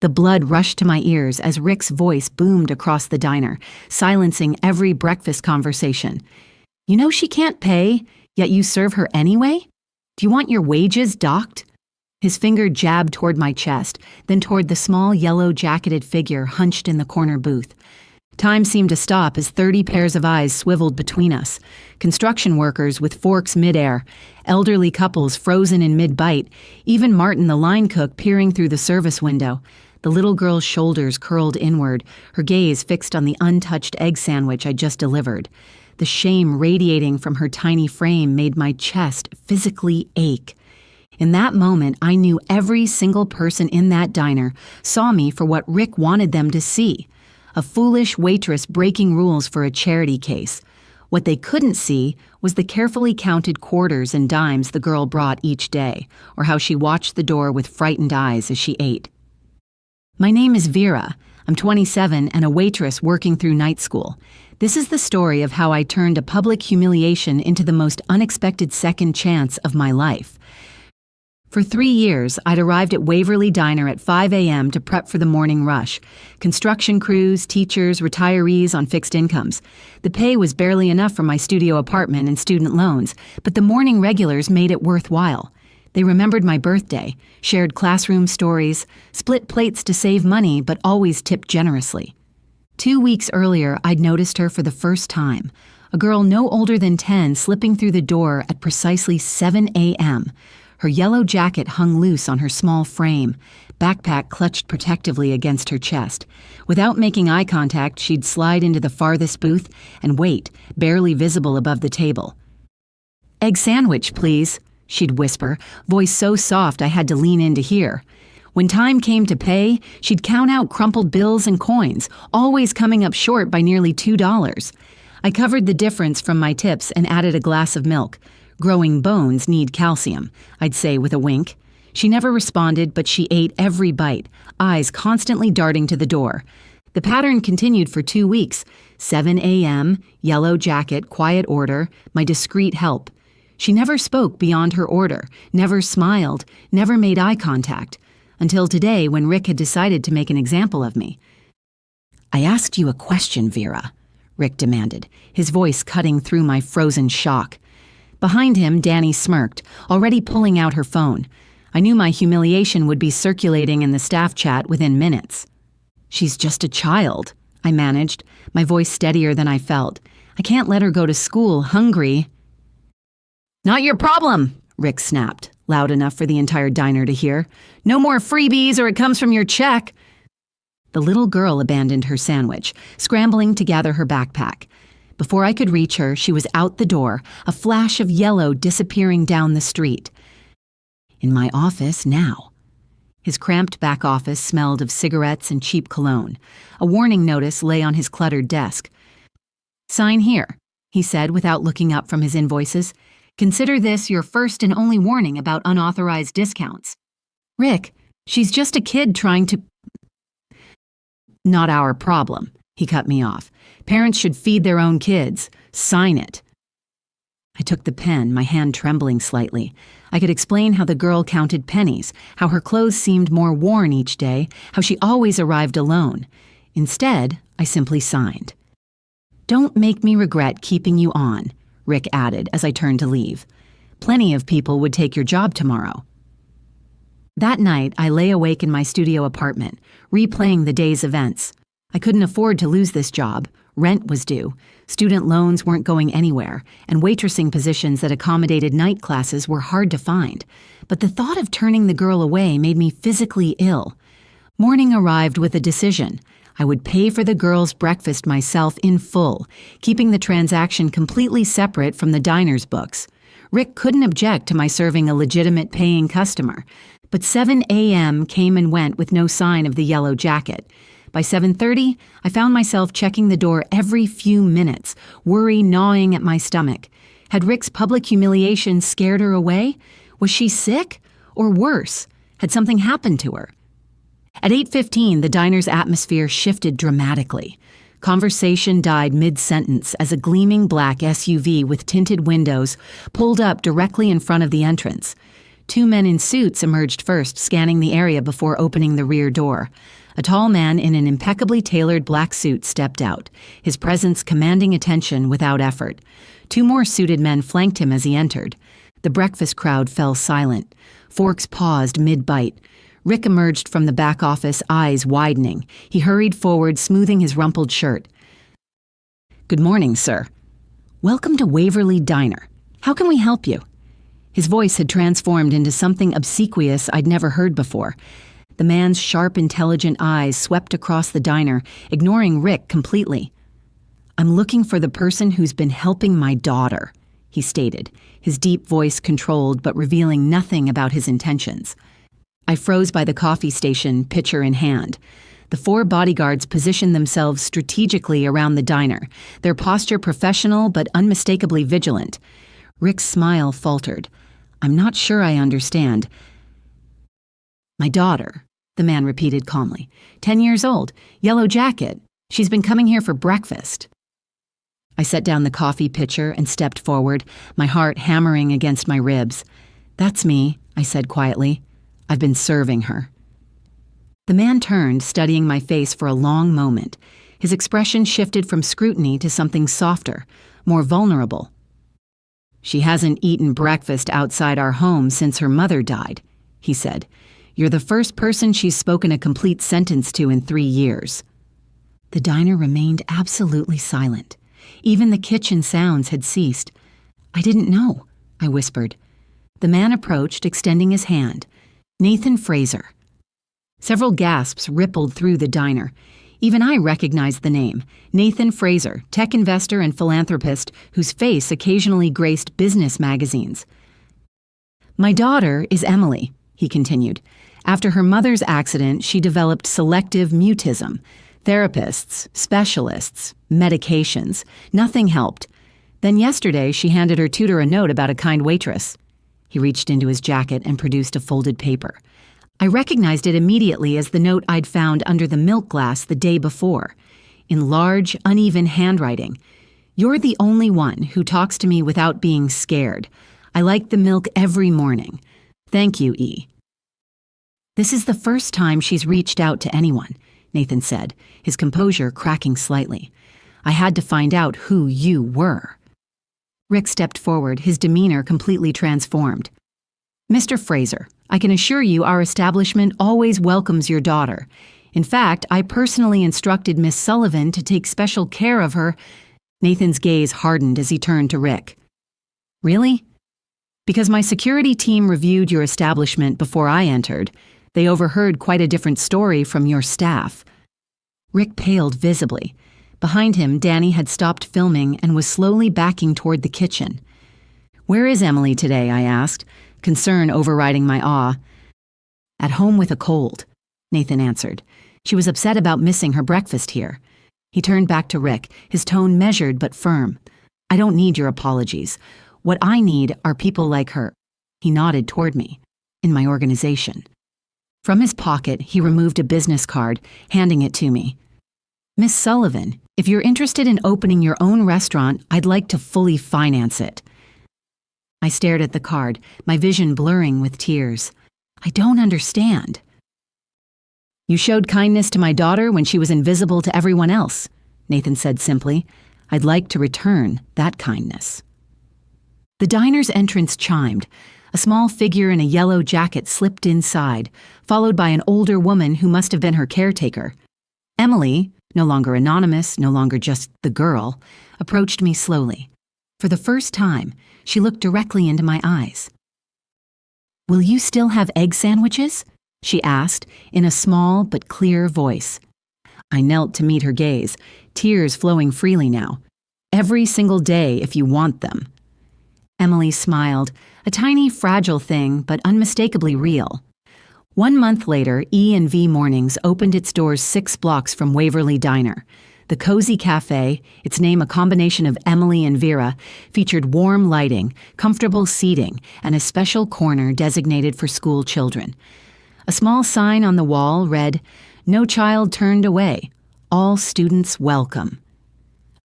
The blood rushed to my ears as Rick's voice boomed across the diner, silencing every breakfast conversation. "You know she can't pay, yet you serve her anyway? Do you want your wages docked?" His finger jabbed toward my chest, then toward the small yellow-jacketed figure hunched in the corner booth. Time seemed to stop as 30 pairs of eyes swiveled between us. Construction workers with forks midair, elderly couples frozen in mid-bite, even Martin the line cook peering through the service window. The little girl's shoulders curled inward, her gaze fixed on the untouched egg sandwich I just delivered. The shame radiating from her tiny frame made my chest physically ache. In that moment, I knew every single person in that diner saw me for what Rick wanted them to see. A foolish waitress breaking rules for a charity case. What they couldn't see was the carefully counted quarters and dimes the girl brought each day, or how she watched the door with frightened eyes as she ate. My name is Vera. I'm 27 and a waitress working through night school. This is the story of how I turned a public humiliation into the most unexpected second chance of my life. For 3 years, I'd arrived at Waverly Diner at 5 a.m. to prep for the morning rush. Construction crews, teachers, retirees on fixed incomes. The pay was barely enough for my studio apartment and student loans, but the morning regulars made it worthwhile. They remembered my birthday, shared classroom stories, split plates to save money, but always tipped generously. 2 weeks earlier, I'd noticed her for the first time. A girl no older than 10 slipping through the door at precisely 7 a.m., Her yellow jacket hung loose on her small frame, backpack clutched protectively against her chest. Without making eye contact, she'd slide into the farthest booth and wait, barely visible above the table. "Egg sandwich, please," she'd whisper, voice so soft I had to lean in to hear. When time came to pay, she'd count out crumpled bills and coins, always coming up short by nearly $2. I covered the difference from my tips and added a glass of milk. "Growing bones need calcium," I'd say with a wink. She never responded, but she ate every bite, eyes constantly darting to the door. The pattern continued for 2 weeks. 7 a.m., yellow jacket, quiet order, my discreet help. She never spoke beyond her order, never smiled, never made eye contact. Until today, when Rick had decided to make an example of me. "I asked you a question, Vera," Rick demanded, his voice cutting through my frozen shock. Behind him, Danny smirked, already pulling out her phone. I knew my humiliation would be circulating in the staff chat within minutes. "She's just a child," I managed, my voice steadier than I felt. "I can't let her go to school hungry." "Not your problem," Rick snapped, loud enough for the entire diner to hear. "No more freebies or it comes from your check." The little girl abandoned her sandwich, scrambling to gather her backpack. Before I could reach her, she was out the door, a flash of yellow disappearing down the street. In my office now. His cramped back office smelled of cigarettes and cheap cologne. A warning notice lay on his cluttered desk. "Sign here," he said without looking up from his invoices. "Consider this your first and only warning about unauthorized discounts." "Rick, she's just a kid trying to—" "Not our problem," he cut me off. "Parents should feed their own kids. Sign it." I took the pen, my hand trembling slightly. I could explain how the girl counted pennies, how her clothes seemed more worn each day, how she always arrived alone. Instead, I simply signed. "Don't make me regret keeping you on," Rick added as I turned to leave. "Plenty of people would take your job tomorrow." That night, I lay awake in my studio apartment, replaying the day's events. I couldn't afford to lose this job. Rent was due, student loans weren't going anywhere, and waitressing positions that accommodated night classes were hard to find. But the thought of turning the girl away made me physically ill. Morning arrived with a decision. I would pay for the girl's breakfast myself in full, keeping the transaction completely separate from the diner's books. Rick couldn't object to my serving a legitimate paying customer. But 7 a.m. came and went with no sign of the yellow jacket. By 7:30, I found myself checking the door every few minutes, worry gnawing at my stomach. Had Rick's public humiliation scared her away? Was she sick? Or worse, had something happened to her? At 8:15, the diner's atmosphere shifted dramatically. Conversation died mid-sentence as a gleaming black SUV with tinted windows pulled up directly in front of the entrance. Two men in suits emerged first, scanning the area before opening the rear door. A tall man in an impeccably tailored black suit stepped out, his presence commanding attention without effort. Two more suited men flanked him as he entered. The breakfast crowd fell silent. Forks paused mid-bite. Rick emerged from the back office, eyes widening. He hurried forward, smoothing his rumpled shirt. "Good morning, sir. Welcome to Waverly Diner. How can we help you?" His voice had transformed into something obsequious I'd never heard before. The man's sharp, intelligent eyes swept across the diner, ignoring Rick completely. "I'm looking for the person who's been helping my daughter," he stated, his deep voice controlled but revealing nothing about his intentions. I froze by the coffee station, pitcher in hand. The four bodyguards positioned themselves strategically around the diner, their posture professional but unmistakably vigilant. Rick's smile faltered. "I'm not sure I understand." "My daughter," the man repeated calmly. 10 years old, yellow jacket. She's been coming here for breakfast." I set down the coffee pitcher and stepped forward, my heart hammering against my ribs. "That's me," I said quietly. "I've been serving her." The man turned, studying my face for a long moment. His expression shifted from scrutiny to something softer, more vulnerable. "She hasn't eaten breakfast outside our home since her mother died," he said. "You're the first person she's spoken a complete sentence to in 3 years." The diner remained absolutely silent. Even the kitchen sounds had ceased. "I didn't know," I whispered. The man approached, extending his hand. "Nathan Fraser." Several gasps rippled through the diner. Even I recognized the name. Nathan Fraser, tech investor and philanthropist whose face occasionally graced business magazines. "My daughter is Emily," he continued. "After her mother's accident, she developed selective mutism. Therapists, specialists, medications. Nothing helped. Then yesterday, she handed her tutor a note about a kind waitress." He reached into his jacket and produced a folded paper. I recognized it immediately as the note I'd found under the milk glass the day before. In large, uneven handwriting. "You're the only one who talks to me without being scared. I like the milk every morning. Thank you, E." "This is the first time she's reached out to anyone," Nathan said, his composure cracking slightly. "I had to find out who you were." Rick stepped forward, his demeanor completely transformed. "Mr. Fraser, I can assure you our establishment always welcomes your daughter. In fact, I personally instructed Miss Sullivan to take special care of her." Nathan's gaze hardened as he turned to Rick. "Really?" "Because my security team reviewed your establishment before I entered. They overheard quite a different story from your staff." Rick paled visibly. Behind him, Danny had stopped filming and was slowly backing toward the kitchen. "Where is Emily today?" I asked, concern overriding my awe. "At home with a cold," Nathan answered. "She was upset about missing her breakfast here." He turned back to Rick, his tone measured but firm. "I don't need your apologies. What I need are people like her." He nodded toward me. "In my organization." From his pocket, he removed a business card, handing it to me. "Miss Sullivan, if you're interested in opening your own restaurant, I'd like to fully finance it." I stared at the card, my vision blurring with tears. "I don't understand." "You showed kindness to my daughter when she was invisible to everyone else," Nathan said simply. "I'd like to return that kindness." The diner's entrance chimed. A small figure in a yellow jacket slipped inside, followed by an older woman who must have been her caretaker. Emily, no longer anonymous, no longer just the girl, approached me slowly. For the first time, she looked directly into my eyes. "Will you still have egg sandwiches?" she asked, in a small but clear voice. I knelt to meet her gaze, tears flowing freely now. "Every single day if you want them." Emily smiled, a tiny, fragile thing, but unmistakably real. 1 month later, E&V Mornings opened its doors 6 blocks from Waverly Diner. The cozy cafe, its name a combination of Emily and Vera, featured warm lighting, comfortable seating, and a special corner designated for school children. A small sign on the wall read, "No child turned away. All students welcome."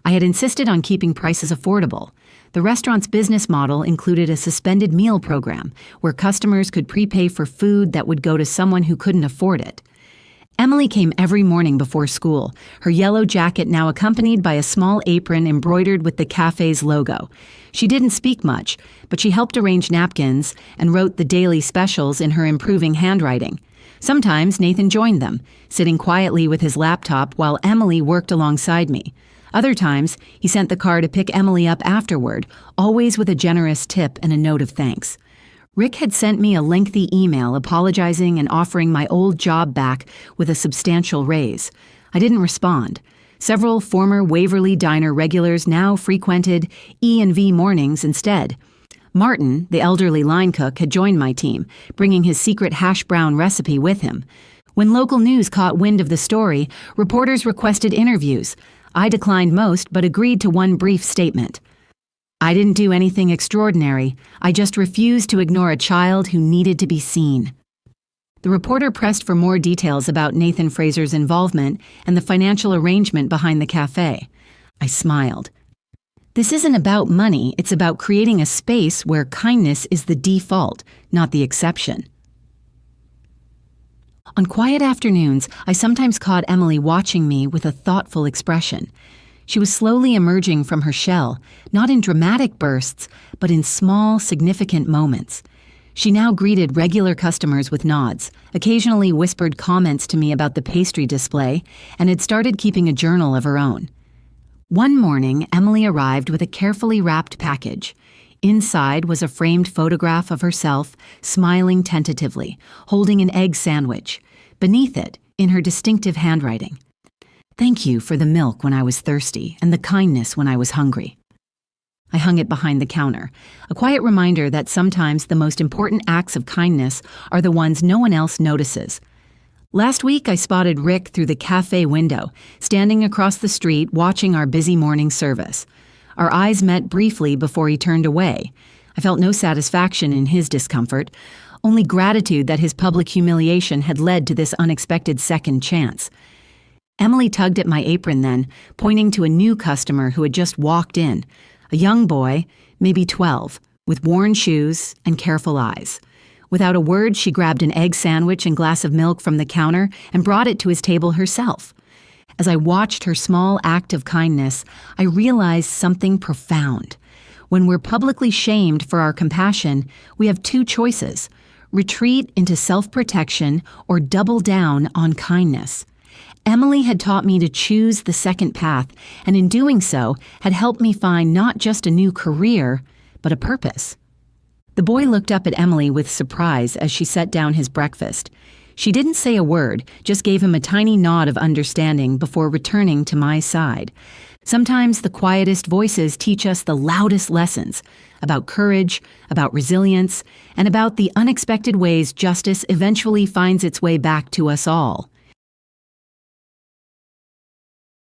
I had insisted on keeping prices affordable. The restaurant's business model included a suspended meal program where customers could prepay for food that would go to someone who couldn't afford it. Emily came every morning before school, her yellow jacket now accompanied by a small apron embroidered with the cafe's logo. She didn't speak much, but she helped arrange napkins and wrote the daily specials in her improving handwriting. Sometimes Nathan joined them, sitting quietly with his laptop while Emily worked alongside me. Other times, he sent the car to pick Emily up afterward, always with a generous tip and a note of thanks. Rick had sent me a lengthy email apologizing and offering my old job back with a substantial raise. I didn't respond. Several former Waverly Diner regulars now frequented E&V mornings instead. Martin, the elderly line cook, had joined my team, bringing his secret hash brown recipe with him. When local news caught wind of the story, reporters requested interviews. I declined most, but agreed to one brief statement. I didn't do anything extraordinary. I just refused to ignore a child who needed to be seen. The reporter pressed for more details about Nathan Fraser's involvement and the financial arrangement behind the cafe. I smiled. This isn't about money, it's about creating a space where kindness is the default, not the exception. On quiet afternoons, I sometimes caught Emily watching me with a thoughtful expression. She was slowly emerging from her shell, not in dramatic bursts, but in small, significant moments. She now greeted regular customers with nods, occasionally whispered comments to me about the pastry display, and had started keeping a journal of her own. One morning, Emily arrived with a carefully wrapped package. Inside was a framed photograph of herself, smiling tentatively, holding an egg sandwich. Beneath it, in her distinctive handwriting, "Thank you for the milk when I was thirsty and the kindness when I was hungry." I hung it behind the counter, a quiet reminder that sometimes the most important acts of kindness are the ones no one else notices. Last week, I spotted Rick through the cafe window, standing across the street watching our busy morning service. Our eyes met briefly before he turned away. I felt no satisfaction in his discomfort, only gratitude that his public humiliation had led to this unexpected second chance. Emily tugged at my apron then, pointing to a new customer who had just walked in, a young boy, maybe 12, with worn shoes and careful eyes. Without a word, she grabbed an egg sandwich and glass of milk from the counter and brought it to his table herself. As I watched her small act of kindness, I realized something profound. When we're publicly shamed for our compassion, we have two choices: retreat into self-protection or double down on kindness. Emily had taught me to choose the second path, and in doing so, had helped me find not just a new career, but a purpose. The boy looked up at Emily with surprise as she set down his breakfast. She didn't say a word, just gave him a tiny nod of understanding before returning to my side. Sometimes the quietest voices teach us the loudest lessons about courage, about resilience, and about the unexpected ways justice eventually finds its way back to us all.